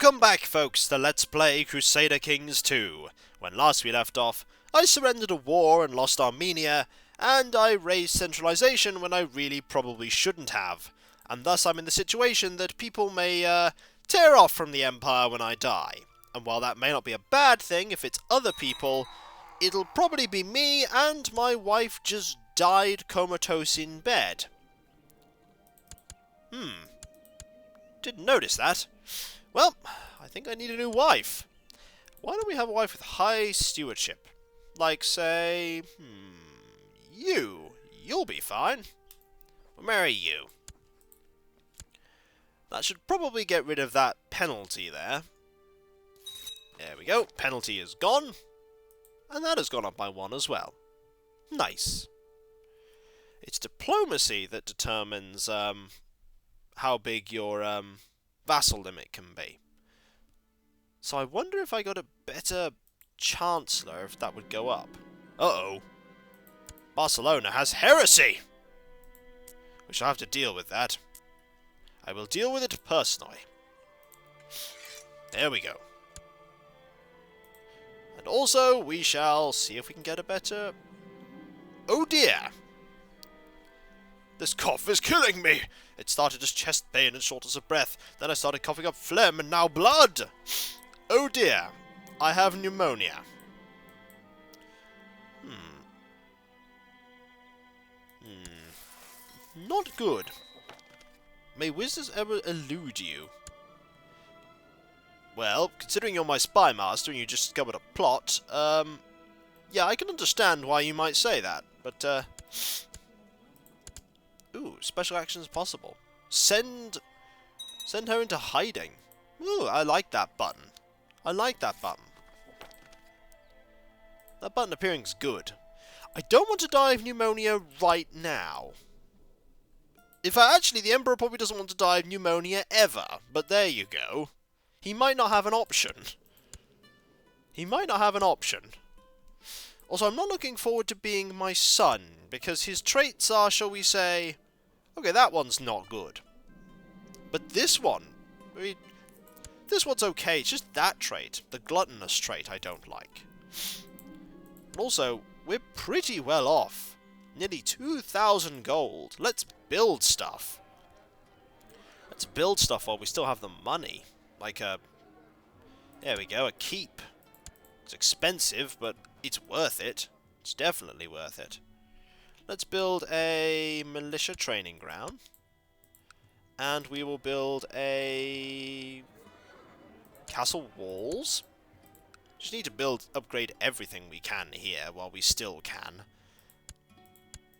Welcome back, folks, to Let's Play Crusader Kings 2. When last we left off, I surrendered a war and lost Armenia, and I raised centralization when I really probably shouldn't have. And thus I'm in the situation that people may tear off from the Empire when I die. And while that may not be a bad thing if it's other people, it'll probably be me and my wife just died comatose in bed. Didn't notice that. Well, I think I need a new wife. Why don't we have a wife with high stewardship? Like, say, You'll be fine. We'll marry you. That should probably get rid of that penalty there. There we go. Penalty is gone. And that has gone up by 1 as well. Nice. It's diplomacy that determines how big your vassal limit can be. So I wonder if I got a better chancellor, if that would go up. Uh-oh. Barcelona has heresy! We shall have to deal with that. I will deal with it personally. There we go. And also, we shall see if we can get a better... Oh dear! This cough is killing me! It started as chest pain and shortness of breath, then I started coughing up phlegm and now blood! Oh dear, I have pneumonia. Not good. May wizards ever elude you? Well, considering you're my spy master and you just discovered a plot, yeah, I can understand why you might say that, but, ooh, special actions possible. Send her into hiding. Ooh, I like that button. I like that button. That button appearing's good. I don't want to die of pneumonia right now. In fact, actually, the Emperor probably doesn't want to die of pneumonia ever. But there you go. He might not have an option. He might not have an option. Also, I'm not looking forward to being my son, because his traits are, shall we say... Okay, that one's not good. But this one... I mean, this one's okay, it's just that trait, the gluttonous trait, I don't like. Also, we're pretty well off. Nearly 2,000 gold. Let's build stuff. Let's build stuff while we still have the money. Like a... There we go, a keep. It's expensive, but it's worth it. It's definitely worth it. Let's build a militia training ground. And we will build a... castle walls. Just need to upgrade everything we can here while we still can.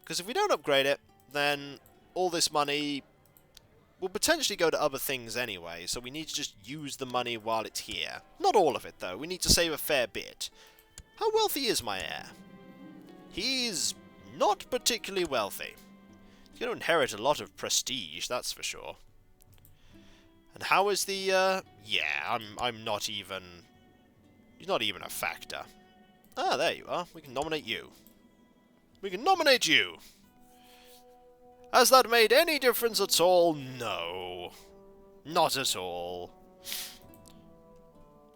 Because if we don't upgrade it, then all this money will potentially go to other things anyway, so we need to just use the money while it's here. Not all of it, though. We need to save a fair bit. How wealthy is my heir? He's not particularly wealthy. He's going to inherit a lot of prestige, that's for sure. And how is the, yeah, I'm not even... He's not even a factor. Ah, there you are. We can nominate you. We can nominate you! Has that made any difference at all? No. Not at all.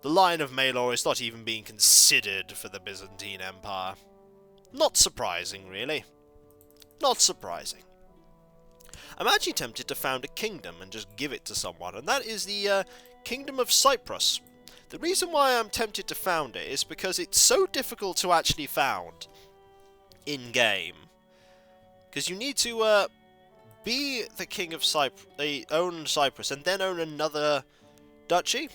The line of Maelor is not even being considered for the Byzantine Empire. Not surprising, really. Not surprising. I'm actually tempted to found a kingdom and just give it to someone, and that is the Kingdom of Cyprus. The reason why I'm tempted to found it is because it's so difficult to actually found in-game. Because you need to be the king of Cyprus, own Cyprus, and then own another duchy.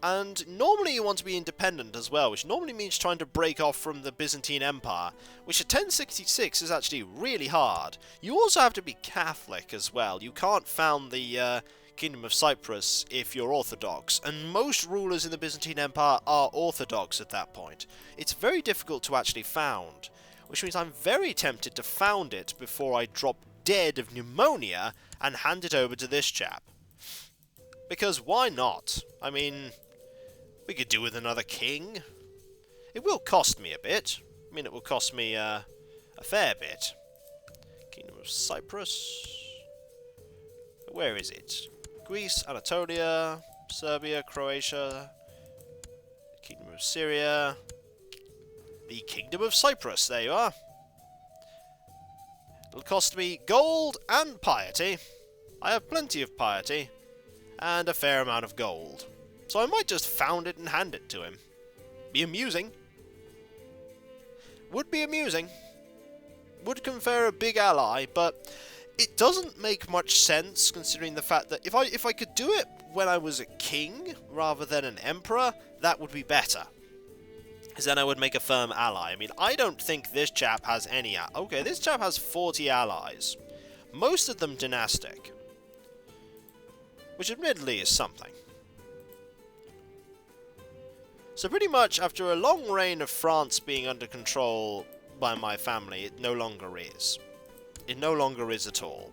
And normally you want to be independent as well, which normally means trying to break off from the Byzantine Empire, which at 1066 is actually really hard. You also have to be Catholic as well. You can't found the Kingdom of Cyprus if you're Orthodox, and most rulers in the Byzantine Empire are Orthodox at that point. It's very difficult to actually found, which means I'm very tempted to found it before I drop dead of pneumonia and hand it over to this chap. Because why not? I mean, we could do with another king. It will cost me a bit. I mean, it will cost me a fair bit. Kingdom of Cyprus. Where is it? Greece, Anatolia. Serbia, Croatia, Kingdom of Syria, the Kingdom of Cyprus, there you are. It'll cost me gold and piety. I have plenty of piety, and a fair amount of gold. So I might just found it and hand it to him. Be amusing. Would be amusing. Would confer a big ally, but it doesn't make much sense considering the fact that if I could do it when I was a king rather than an emperor, that would be better. Because then I would make a firm ally. I mean, I don't think this chap has any... Okay, this chap has 40 allies. Most of them dynastic. Which admittedly is something. So pretty much after a long reign of France being under control by my family, it no longer is. It no longer is at all.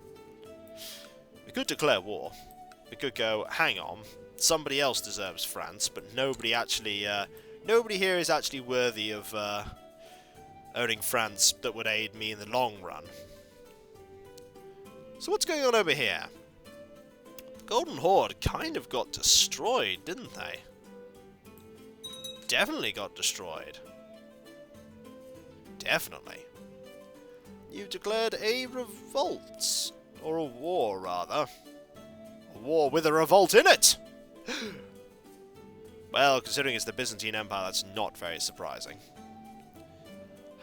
We could declare war. We could go, hang on, somebody else deserves France, but nobody actually... nobody here is actually worthy of owning France that would aid me in the long run. So what's going on over here? The Golden Horde kind of got destroyed, didn't they? Definitely got destroyed. Definitely. You've declared a revolt. Or a war, rather. A war with a revolt in it! Well, considering it's the Byzantine Empire, that's not very surprising.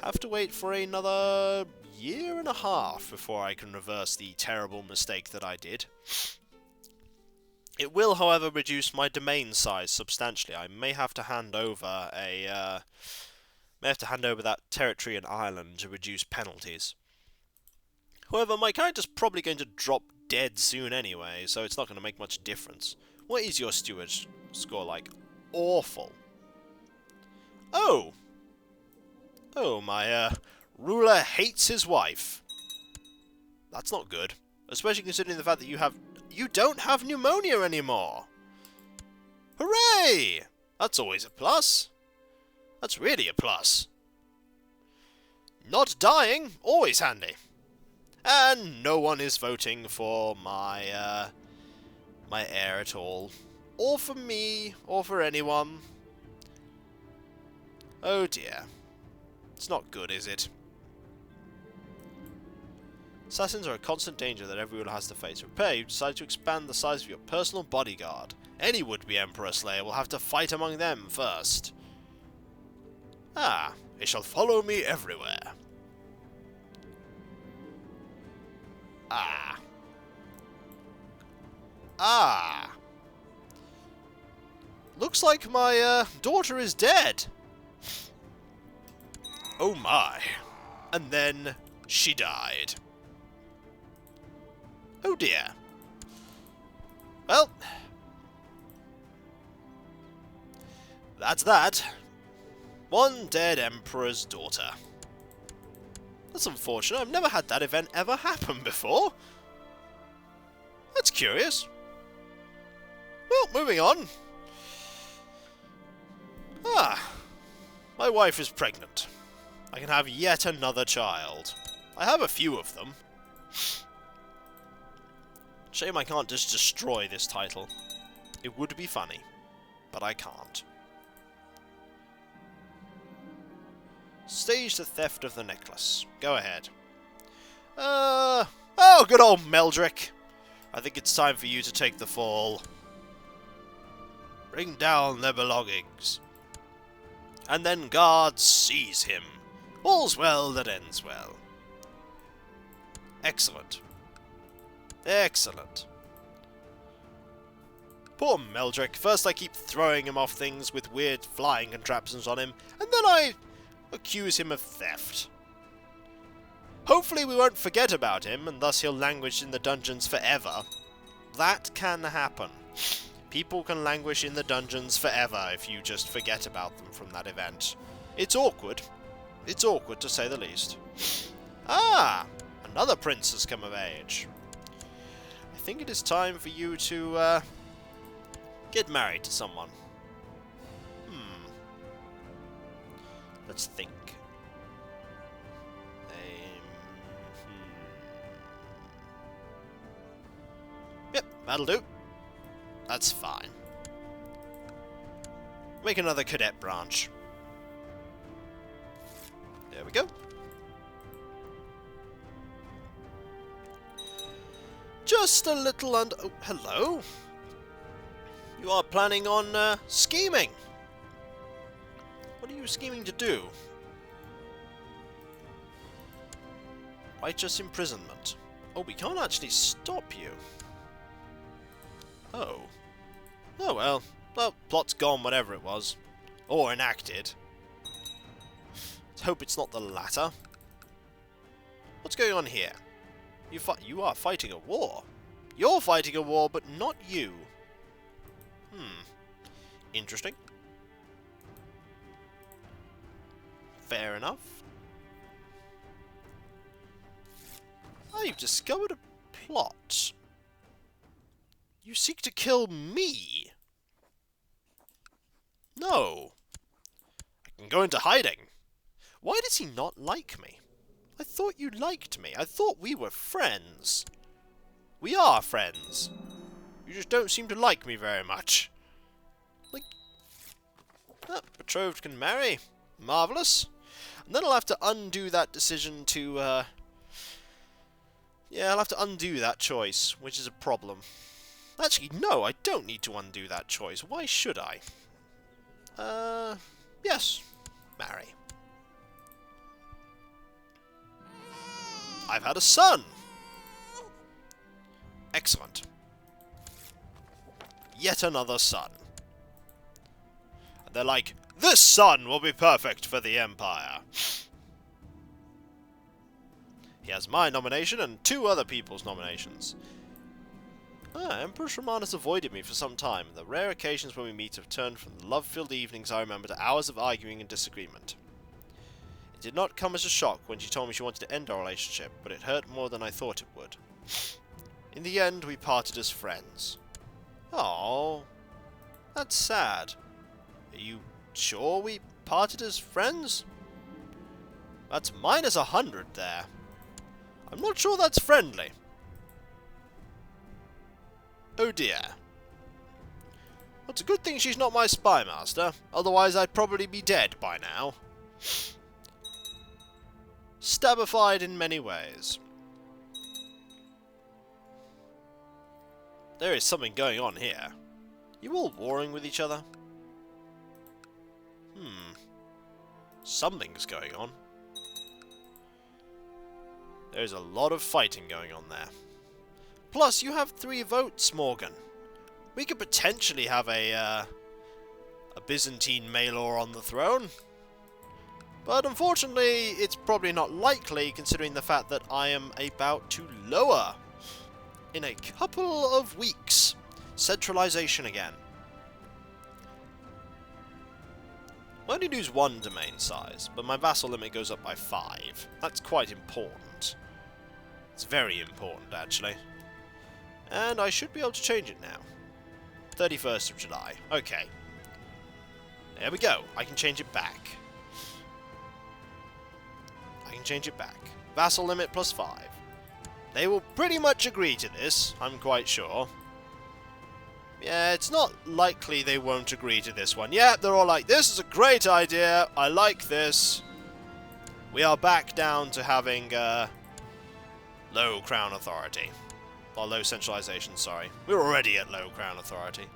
Have to wait for another year and a half before I can reverse the terrible mistake that I did. It will, however, reduce my domain size substantially. I may have to hand over that territory and island to reduce penalties. However, my character's probably going to drop dead soon anyway, so it's not going to make much difference. What is your steward score like? Awful. Oh! Oh, my ruler hates his wife. That's not good. Especially considering the fact that you don't have pneumonia anymore. Hooray! That's always a plus. That's really a plus. Not dying, always handy. And no one is voting for my my heir at all. Or for me, or for anyone. Oh dear. It's not good, is it? Assassins are a constant danger that everyone has to face. Prepare, you decide to expand the size of your personal bodyguard. Any would-be Emperor Slayer will have to fight among them first. Ah, they shall follow me everywhere. Ah. Ah. Looks like my daughter is dead. Oh my. And then she died. Oh dear. Well, that's that. One dead emperor's daughter. That's unfortunate. I've never had that event ever happen before. That's curious. Well, moving on. Ah, my wife is pregnant. I can have yet another child. I have a few of them. Shame I can't just destroy this title. It would be funny, but I can't. Stage the theft of the necklace. Go ahead. Oh, good old Meldrick. I think it's time for you to take the fall. Bring down their belongings. And then guards seize him. All's well that ends well. Excellent. Excellent. Poor Meldrick. First I keep throwing him off things with weird flying contraptions on him, and then I accuse him of theft. Hopefully we won't forget about him, and thus he'll languish in the dungeons forever. That can happen. People can languish in the dungeons forever if you just forget about them from that event. It's awkward. It's awkward, to say the least. Ah! Another prince has come of age. I think it is time for you to, get married to someone. Let's think. Yep, that'll do. That's fine. Make another cadet branch. There we go. Just a little under... Oh, hello. You are planning on scheming. What are you scheming to do? Righteous imprisonment. Oh, we can't actually stop you. Oh. Oh well. Well, plot's gone, whatever it was. Or enacted. Let's hope it's not the latter. What's going on here? You are fighting a war. You're fighting a war, but not you. Interesting. Fair enough. Oh, you've discovered a plot. You seek to kill me? No. I can go into hiding. Why does he not like me? I thought you liked me. I thought we were friends. We are friends. You just don't seem to like me very much. Like, betrothed can marry. Marvellous. And then I'll have to undo that decision to, yeah, I'll have to undo that choice, which is a problem. Actually, no, I don't need to undo that choice. Why should I? Yes. Marry. I've had a son! Excellent. Yet another son. And they're like, this son will be perfect for the Empire. He has my nomination and 2 other people's nominations. Empress Roman has avoided me for some time. The rare occasions when we meet have turned from the love-filled evenings I remember to hours of arguing and disagreement. It did not come as a shock when she told me she wanted to end our relationship, but it hurt more than I thought it would. In the end, we parted as friends. Oh, that's sad. Are you sure we parted as friends? That's minus 100 there. I'm not sure that's friendly. Oh dear. Well, it's a good thing she's not my spy master, otherwise I'd probably be dead by now. Stabified in many ways. There is something going on here. You all warring with each other? Something's going on. There's a lot of fighting going on there. Plus, you have 3 votes, Morgan. We could potentially have a Byzantine Maelor on the throne. But unfortunately, it's probably not likely, considering the fact that I am about to lower, in a couple of weeks, centralization again. I only lose 1 domain size, but my vassal limit goes up by 5. That's quite important. It's very important, actually. And I should be able to change it now. 31st of July. Okay. There we go. I can change it back. I can change it back. Vassal limit plus 5. They will pretty much agree to this, I'm quite sure. Yeah, it's not likely they won't agree to this one. Yeah, they're all like, this is a great idea. I like this. We are back down to having low crown authority. Or low centralization, sorry. We're already at low crown authority.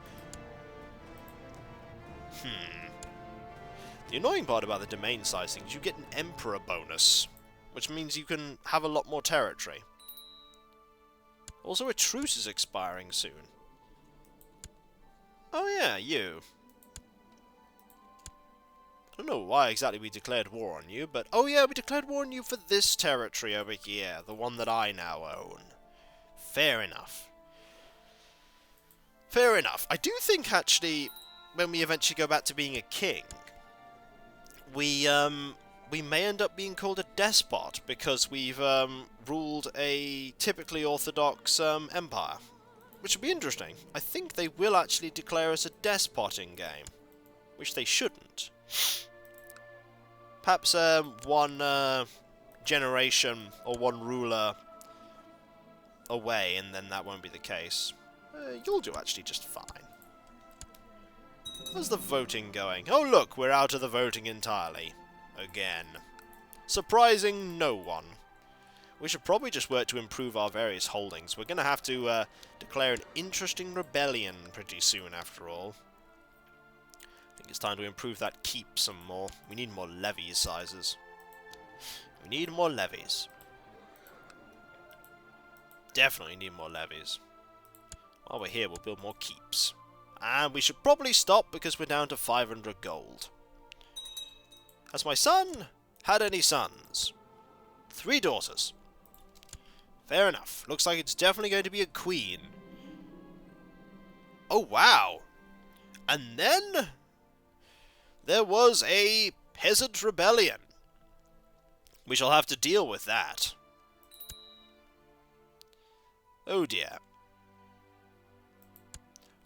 The annoying part about the domain size thing is you get an emperor bonus, which means you can have a lot more territory. Also, a truce is expiring soon. Oh yeah, you. I don't know why exactly we declared war on you, but oh yeah, we declared war on you for this territory over here, the one that I now own. Fair enough. Fair enough. I do think, actually, when we eventually go back to being a king, we may end up being called a despot, because we've ruled a typically orthodox empire. Which would be interesting. I think they will actually declare us a despot in game. Which they shouldn't. Perhaps one generation or one ruler away, and then that won't be the case. You'll do actually just fine. How's the voting going? Oh look, we're out of the voting entirely. Again. Surprising no one. We should probably just work to improve our various holdings. We're going to have to declare an interesting rebellion pretty soon, after all. I think it's time to improve that keep some more. We need more levy sizes. We need more levies. Definitely need more levies. While we're here, we'll build more keeps. And we should probably stop because we're down to 500 gold. Has my son had any sons? 3 daughters. Fair enough. Looks like it's definitely going to be a queen. Oh, wow. And then there was a peasant rebellion. We shall have to deal with that. Oh dear.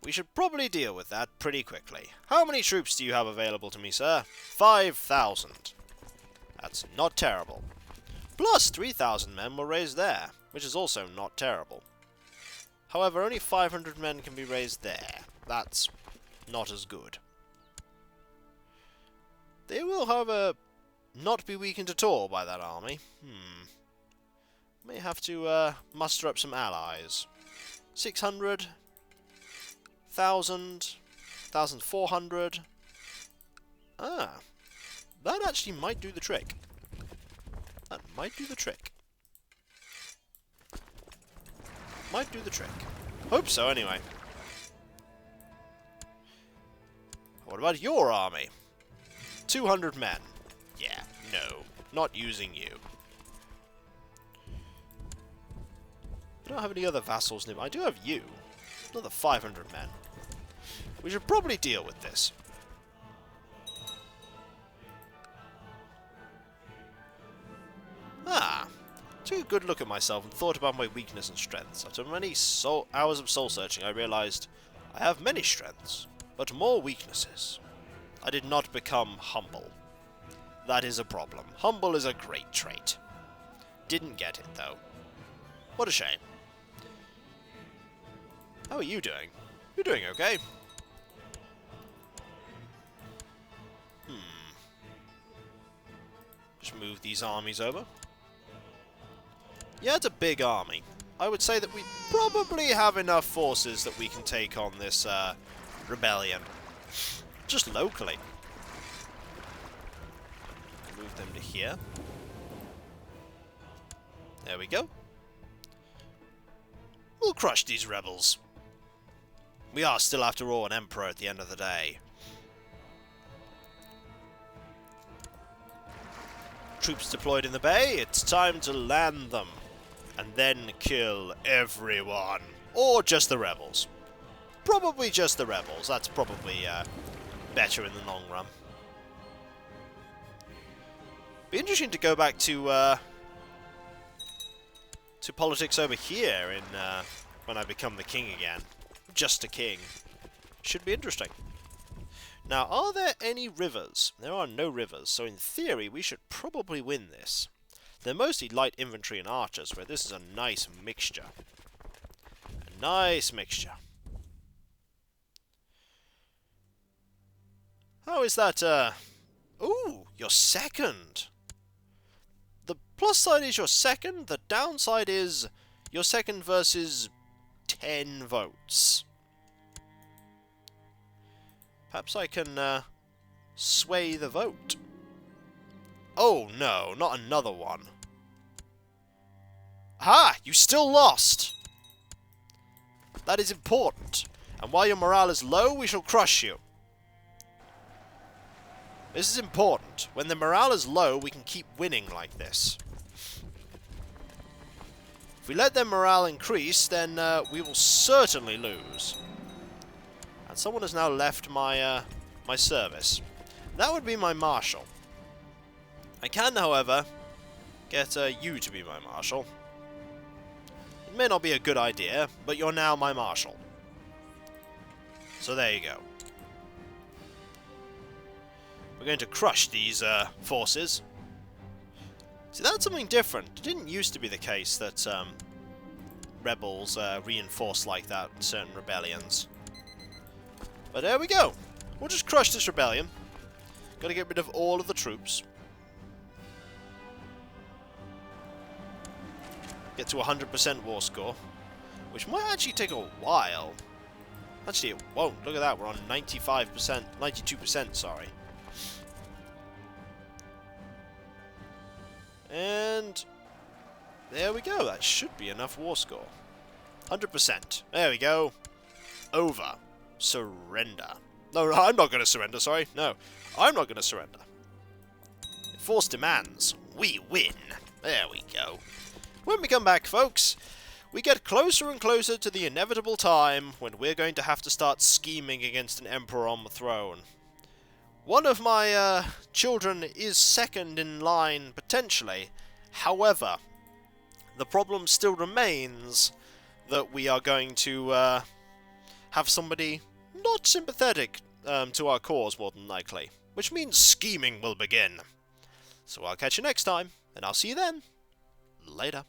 We should probably deal with that pretty quickly. How many troops do you have available to me, sir? 5,000. That's not terrible. Plus 3,000 men were raised there, which is also not terrible. However, only 500 men can be raised there. That's not as good. They will, however, not be weakened at all by that army. May have to muster up some allies. 600, 1,000, 1,400. Ah, that actually might do the trick. That might do the trick. Might do the trick. Hope so, anyway. What about your army? 200 men. Yeah, no. Not using you. I don't have any other vassals nearby. I do have you. Another 500 men. We should probably deal with this. Took a good look at myself and thought about my weakness and strengths. After many hours of soul searching, I realized I have many strengths, but more weaknesses. I did not become humble. That is a problem. Humble is a great trait. Didn't get it, though. What a shame. How are you doing? You're doing okay. Just move these armies over. Yeah, it's a big army. I would say that we probably have enough forces that we can take on this rebellion. Just locally. Move them to here. There we go. We'll crush these rebels. We are still, after all, an emperor at the end of the day. Troops deployed in the bay, it's time to land them. And then kill everyone. Or just the rebels. Probably just the rebels. That's probably better in the long run. Be interesting to go back to politics over here in when I become the king again. Just a king. Should be interesting. Now, are there any rivers? There are no rivers, so in theory we should probably win this. They're mostly light infantry and archers, where this is a nice mixture. A nice mixture. How is that, Ooh, you're second! The plus side is you're second, the downside is you're second versus 10 votes. Perhaps I can, sway the vote. Oh no, not another one. Ha! You still lost! That is important. And while your morale is low, we shall crush you. This is important. When the morale is low, we can keep winning like this. If we let their morale increase, then we will certainly lose. And someone has now left my my service. That would be my marshal. I can, however, get you to be my marshal. It may not be a good idea, but you're now my marshal. So there you go. We're going to crush these forces. See, that's something different. It didn't used to be the case that rebels reinforced like that in certain rebellions. But there we go. We'll just crush this rebellion. Gotta get rid of all of the troops. Get to 100% war score. Which might actually take a while. Actually, it won't. Look at that. We're on 95%. 92%, sorry. And there we go. That should be enough war score. 100%. There we go. Over. Surrender. No, I'm not going to surrender, sorry. No, I'm not going to surrender. Force demands. We win. There we go. When we come back, folks, we get closer and closer to the inevitable time when we're going to have to start scheming against an emperor on the throne. One of my children is second in line, potentially. However, the problem still remains that we are going to have somebody not sympathetic to our cause, more than likely. Which means scheming will begin. So I'll catch you next time, and I'll see you then. Later.